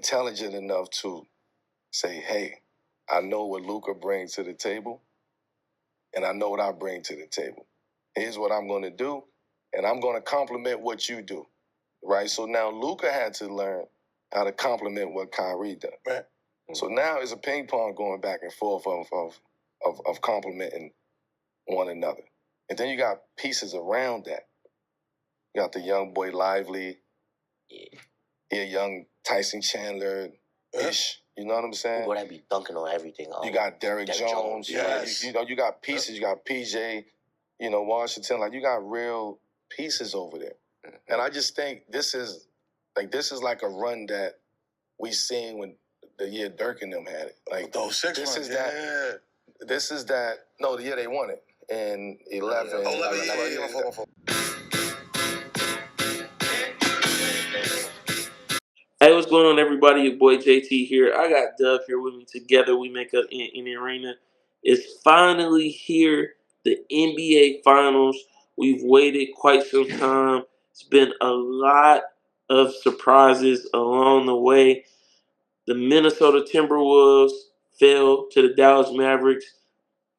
intelligent enough to say, hey, I know what Luka brings to the table, and I know what I bring to the table. Here's what I'm going to do, and I'm going to complement what you do, right? So now Luka had to learn how to complement what Kyrie does. Right. Mm-hmm. So now it's a ping pong going back and forth of complimenting one another. And then you got pieces around that. You got the young boy Lively, young Tyson Chandler-ish. You know what I'm saying? Boy, that be dunking on everything. You got Derrick Jones. Yes. You got pieces. You got PJ, Washington. Like, you got real pieces over there. Mm-hmm. And I just think this is like a run that we seen when the year Dirk and them had it. Like, those 6 this runs. This is that. No, the year they won it. In 11. Hey, what's going on, everybody? Your boy JT here. I got Dub here with me. Together we make up in the arena. It's finally here, the NBA Finals. We've waited quite some time. It's been a lot of surprises along the way. The Minnesota Timberwolves fell to the Dallas Mavericks.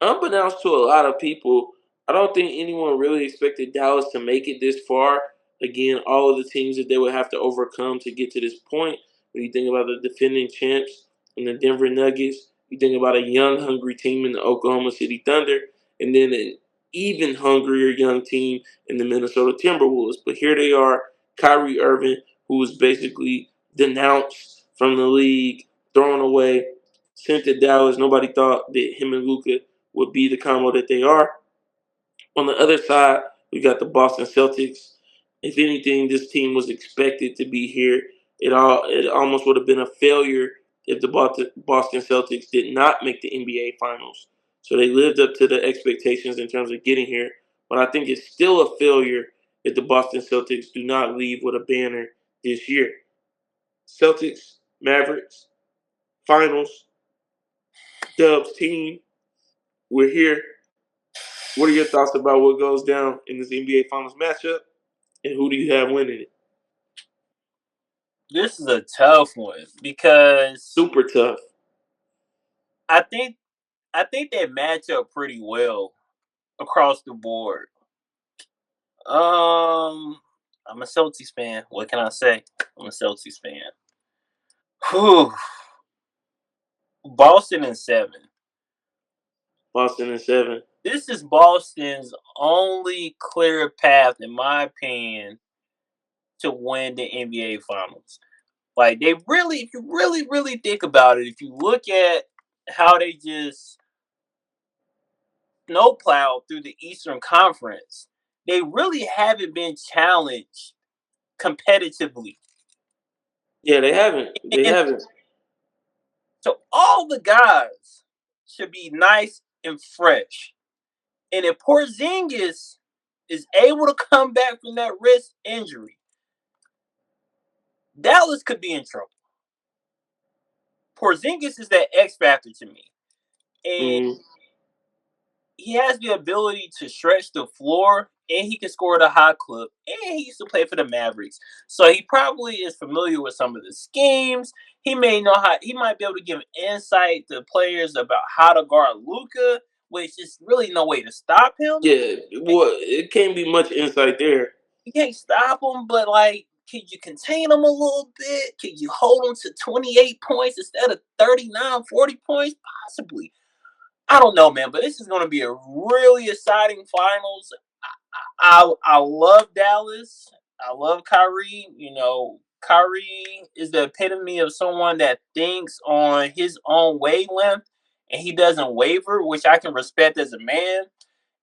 Unbeknownst to a lot of people, I don't think anyone really expected Dallas to make it this far. Again, all of the teams that they would have to overcome to get to this point. When you think about the defending champs and the Denver Nuggets, you think about a young, hungry team in the Oklahoma City Thunder, and then an even hungrier young team in the Minnesota Timberwolves. But here they are, Kyrie Irving, who was basically denounced from the league, thrown away, sent to Dallas. Nobody thought that him and Luka would be the combo that they are. On the other side, we got the Boston Celtics. If anything, this team was expected to be here. It almost would have been a failure if the Boston Celtics did not make the NBA Finals. So they lived up to the expectations in terms of getting here. But I think it's still a failure if the Boston Celtics do not leave with a banner this year. Celtics, Mavericks, Finals, Dubs team, we're here. What are your thoughts about what goes down in this NBA Finals matchup, and who do you have winning it? This is a tough one because super tough. I think they match up pretty well across the board. I'm a Celtics fan. What can I say? I'm a Celtics fan. Whew. Boston in 7. Boston in 7. This is Boston's only clear path, in my opinion, to win the NBA Finals. Like, if you really think about it, if you look at how they just snowplowed through the Eastern Conference, they really haven't been challenged competitively. Yeah, they haven't. Haven't. So all the guys should be nice and fresh. And if Porzingis is able to come back from that wrist injury, Dallas could be in trouble. Porzingis is that X factor to me. And he has the ability to stretch the floor, and he can score at a high clip, and he used to play for the Mavericks. So he probably is familiar with some of the schemes. He might be able to give insight to players about how to guard Luka, which is really no way to stop him. Yeah, well, it can't be much insight there. You can't stop him, but can you contain him a little bit? Can you hold him to 28 points instead of 39, 40 points? Possibly. I don't know, man, but this is going to be a really exciting finals. I love Dallas. I love Kyrie. Kyrie is the epitome of someone that thinks on his own wavelength, and he doesn't waver, which I can respect as a man.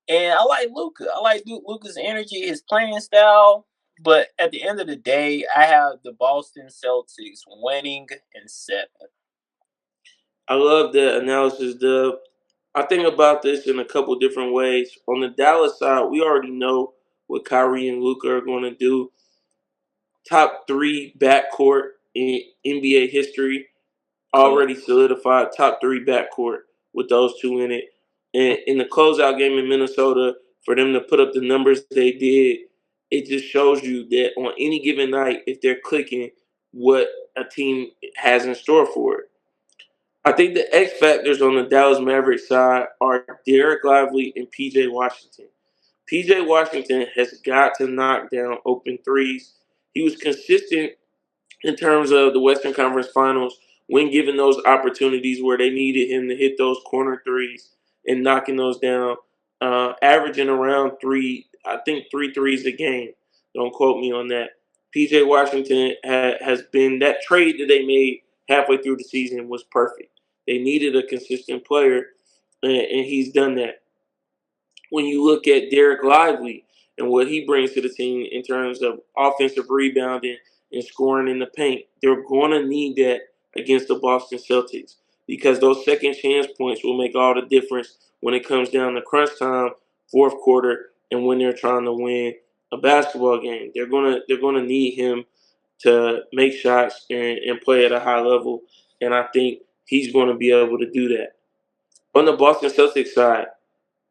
And I like Luka. I like Luka's energy, his playing style. But at the end of the day, I have the Boston Celtics winning in 7. I love that analysis, Dub. I think about this in a couple different ways. On the Dallas side, we already know what Kyrie and Luka are going to do. Top 3 backcourt in NBA history, already solidified. Top 3 backcourt with those two in it. And in the closeout game in Minnesota, for them to put up the numbers they did, it just shows you that on any given night, if they're clicking, what a team has in store for it. I think the X factors on the Dallas Mavericks side are Derek Lively and PJ Washington. PJ Washington has got to knock down open threes. He was consistent in terms of the Western Conference Finals when given those opportunities where they needed him to hit those corner threes and knocking those down, averaging around I think three threes a game. Don't quote me on that. PJ Washington has been that trade that they made halfway through the season was perfect. They needed a consistent player, and he's done that. When you look at Derek Lively and what he brings to the team in terms of offensive rebounding and scoring in the paint, they're going to need that against the Boston Celtics because those second chance points will make all the difference when it comes down to crunch time, fourth quarter, and when they're trying to win a basketball game. They're gonna need him to make shots and play at a high level, and I think he's going to be able to do that. On the Boston Celtics side,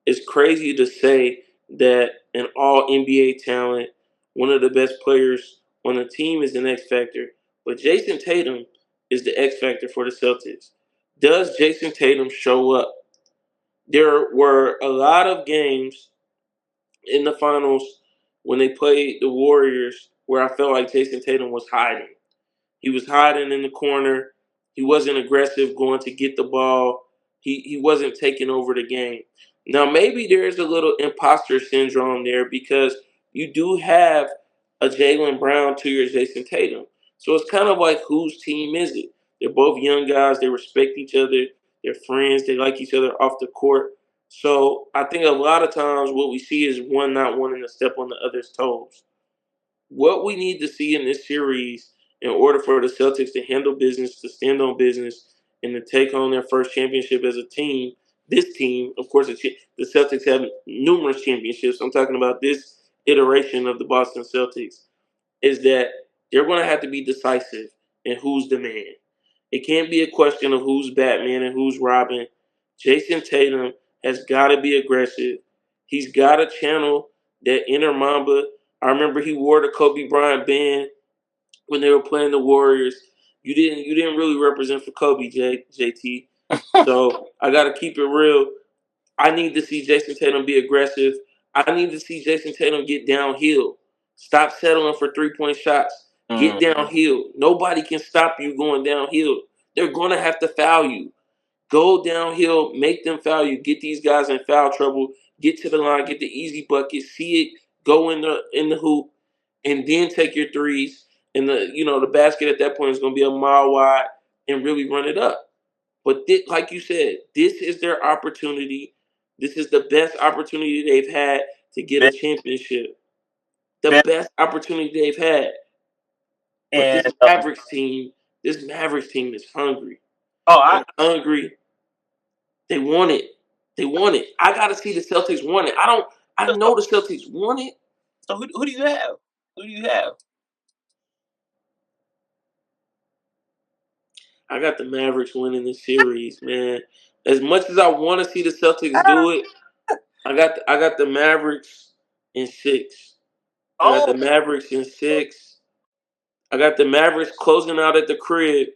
it's crazy to say that an all NBA talent, one of the best players on the team is an X Factor, but Jason Tatum is the X Factor for the Celtics. Does Jason Tatum show up? There were a lot of games in the finals when they played the Warriors where I felt like Jason Tatum was hiding. He was hiding in the corner. He wasn't aggressive going to get the ball. He wasn't taking over the game. Now, maybe there's a little imposter syndrome there because you do have a Jaylen Brown to your Jason Tatum. So it's kind of like, whose team is it? They're both young guys. They respect each other. They're friends. They like each other off the court. So I think a lot of times what we see is one not wanting to step on the other's toes. What we need to see in this series in order for the Celtics to handle business, to stand on business, and to take home their first championship as a team. This team, of course, the Celtics have numerous championships. I'm talking about this iteration of the Boston Celtics, is that they're going to have to be decisive in who's the man. It can't be a question of who's Batman and who's Robin. Jason Tatum has got to be aggressive. He's got to channel that inner Mamba. I remember he wore the Kobe Bryant band when they were playing the Warriors. You didn't really represent for Kobe, JT. So I got to keep it real. I need to see Jason Tatum be aggressive. I need to see Jason Tatum get downhill. Stop settling for 3-point shots. Get downhill. Nobody can stop you going downhill. They're going to have to foul you. Go downhill, make them foul you. Get these guys in foul trouble. Get to the line, get the easy bucket, see it go in the hoop, and then take your threes. And the basket at that point is going to be a mile wide and really run it up. But like you said, this is their opportunity. This is the best opportunity they've had to get a championship. The best opportunity they've had. But And this Mavericks team is hungry. I They're hungry. They want it. They want it. I gotta see the Celtics want it. I know the Celtics want it. so who do you have? Who do you have? I got the Mavericks winning this series, man. As much as I want to see the Celtics do it, I got the Mavericks in 6. I got Oh, the Mavericks in 6. I got the Mavericks closing out at the crib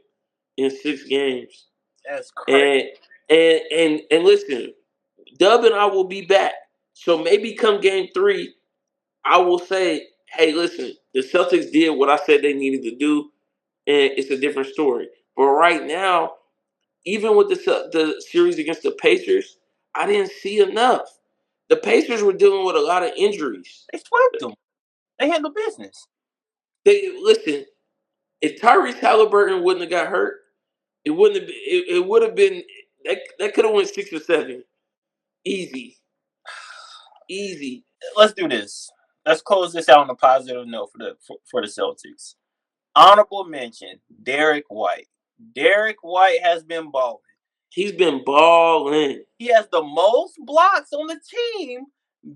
in 6 games. that's crazy. And and listen, Dub and I will be back. So maybe come game 3, I will say, hey, listen, the Celtics did what I said they needed to do, and it's a different story. But right now, even with the series against the Pacers, I didn't see enough. The Pacers were dealing with a lot of injuries. They swept them. They handle business. Listen, if Tyrese Halliburton wouldn't have got hurt, it wouldn't have. It would have been that could have went 6 or 7, easy, easy. Let's do this. Let's close this out on a positive note for the Celtics. Honorable mention: Derek White. Derek White has been balling. He's been balling. He has the most blocks on the team.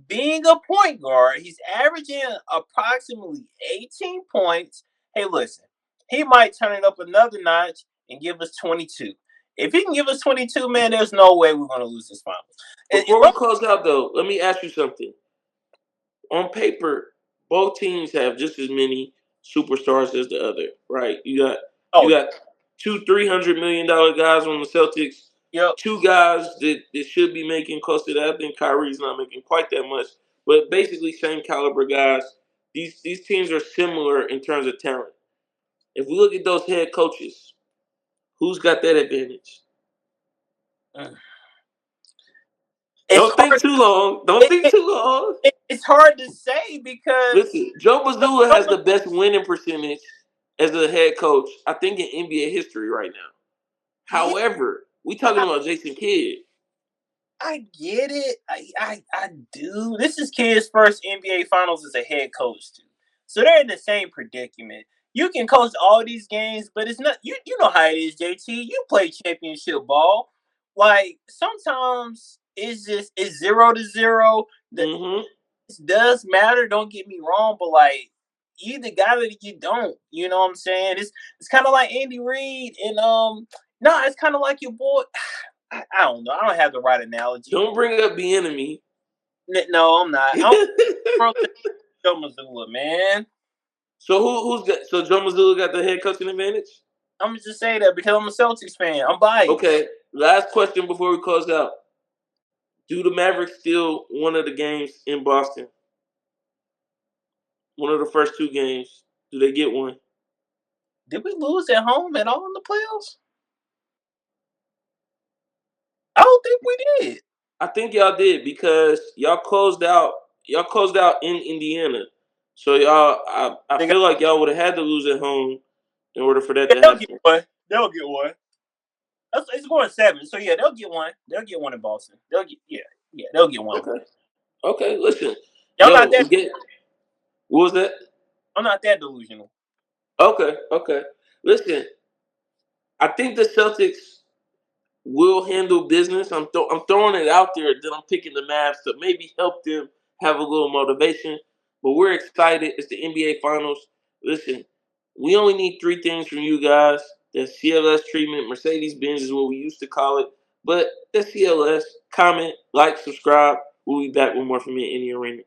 Being a point guard, he's averaging approximately 18 points. Hey, listen, he might turn it up another notch and give us 22. If he can give us 22, man, there's no way we're going to lose this finals. Before we close out, though, let me ask you something. On paper, both teams have just as many superstars as the other, right? You Oh, got two $300 million guys on the Celtics. yep. Two guys that should be making close to that. I think Kyrie's not making quite that much, but basically same caliber guys. These teams are similar in terms of talent. If we look at those head coaches, who's got that advantage? Don't think too long. Don't think too long. It's hard to say because Listen, Joe Mazzulla has the best winning percentage as a head coach, I think, in NBA history right now. yeah, However, we talking about Jason Kidd. I get it. I do. This is Kid's first NBA Finals as a head coach too, so they're in the same predicament. You can coach all these games, but it's not. You know how it is, JT. You play championship ball. Like sometimes it's 0-0. Mm-hmm. This does matter. Don't get me wrong, but like you either got it or you don't. You know what I'm saying? It's kind of like Andy Reid and no, it's kind of like your boy. I don't know. I don't have the right analogy. Don't bring up the enemy. No, I'm not. I'm from Joe Mazzulla, man. So who's got? So Joe Mazzulla got the head coaching advantage? I'm gonna just say that because I'm a Celtics fan. I'm biased. Okay. Last question before we close out. Do the Mavericks steal one of the games in Boston? One of the first two games. Do they get one? Did we lose at home at all in the playoffs? I don't think we did. I think y'all did because y'all closed out. Y'all closed out in Indiana, so I feel like y'all would have had to lose at home in order for that to They'll get happen. one. They'll get one. It's going 7, so yeah, they'll get one. They'll get one in Boston. They'll get one. Okay. Okay. Listen, Y'all not that. What was that? I'm not that delusional. Okay. Okay. Listen, I think the Celtics will handle business. I'm throwing it out there that I'm picking the Mavs to maybe help them have a little motivation. But we're excited. It's the NBA Finals. Listen, we only need three things from you guys. The CLS treatment, Mercedes-Benz is what we used to call it. But the CLS, comment, like, subscribe. We'll be back with more from me in the arena.